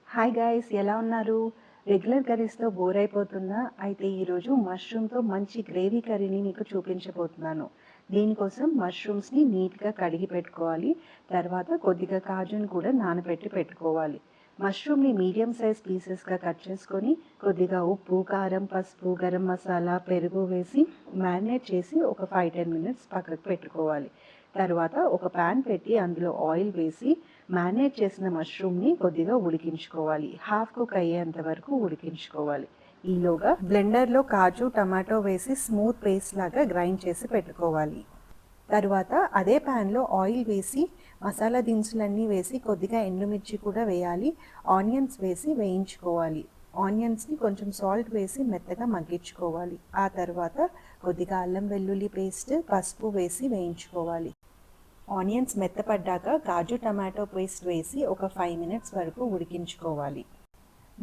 Hi guys, ఎలా ఉన్నారు? Regular కర్రీస్తో bore అయిపోతుందా? అయితే ఈరోజు మష్రూమ్తో మంచి గ్రేవీ కర్రీని మీకు చూపించబోతున్నాను. దీనికోసం మష్రూమ్స్ని నీట్గా కడిగి పెట్టుకోవాలి. తర్వాత కొద్దిగా కాజుని కూడా నానబెట్టి పెట్టుకోవాలి. మష్రూమ్ని మీడియం సైజ్ పీసెస్గా కట్ చేసుకొని కొద్దిగా ఉప్పు, కారం, పసుపు, గరం మసాలా, పెరుగు వేసి మ్యారినేట్ చేసి ఒక 5-10 మినిట్స్ పక్కకు పెట్టుకోవాలి. తర్వాత ఒక ప్యాన్ పెట్టి అందులో ఆయిల్ వేసి మ్యారినేట్ చేసిన మష్రూమ్ని కొద్దిగా ఉడికించుకోవాలి. హాఫ్ కుక్ అయ్యేంత వరకు ఉడికించుకోవాలి. ఈలోగా బ్లెండర్లో కాజు, టమాటో వేసి స్మూత్ పేస్ట్ లాగా గ్రైండ్ చేసి పెట్టుకోవాలి. తర్వాత అదే ప్యాన్లో ఆయిల్ వేసి మసాలా దినుసులన్నీ వేసి కొద్దిగా ఎండుమిర్చి కూడా వేయాలి. ఆనియన్స్ వేసి వేయించుకోవాలి. ఆనియన్స్ని కొంచెం సాల్ట్ వేసి మెత్తగా మగ్గించుకోవాలి. ఆ తర్వాత కొద్దిగా అల్లం వెల్లుల్లి పేస్ట్, పసుపు వేసి వేయించుకోవాలి. ఆనియన్స్ మెత్తపడ్డాక కాజు, టమాటో పేస్ట్ వేసి ఒక 5 మినిట్స్ వరకు ఉడికించుకోవాలి.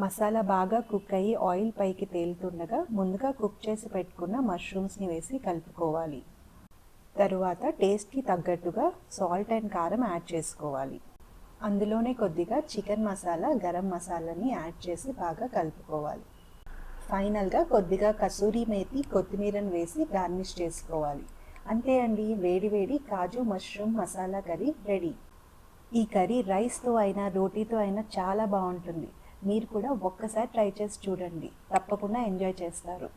మసాలా బాగా కుక్ అయ్యి ఆయిల్ పైకి తేలుతుండగా ముందుగా కుక్ చేసి పెట్టుకున్న మష్రూమ్స్ని వేసి కలుపుకోవాలి. తరువాత టేస్ట్కి తగ్గట్టుగా సాల్ట్ అండ్ కారం యాడ్ చేసుకోవాలి. అందులోనే కొద్దిగా చికెన్ మసాలా, గరం మసాలాని యాడ్ చేసి బాగా కలుపుకోవాలి. ఫైనల్గా కొద్దిగా కసూరి మేతి, కొత్తిమీరను వేసి గార్నిష్ చేసుకోవాలి. అంతే అండి, వేడి వేడి కాజు మష్రూమ్ మసాలా కర్రీ రెడీ. ఈ కర్రీ రైస్తో అయినా రోటీతో అయినా చాలా బాగుంటుంది. మీరు కూడా ఒక్కసారి ట్రై చేసి చూడండి, తప్పకుండా ఎంజాయ్ చేస్తారు.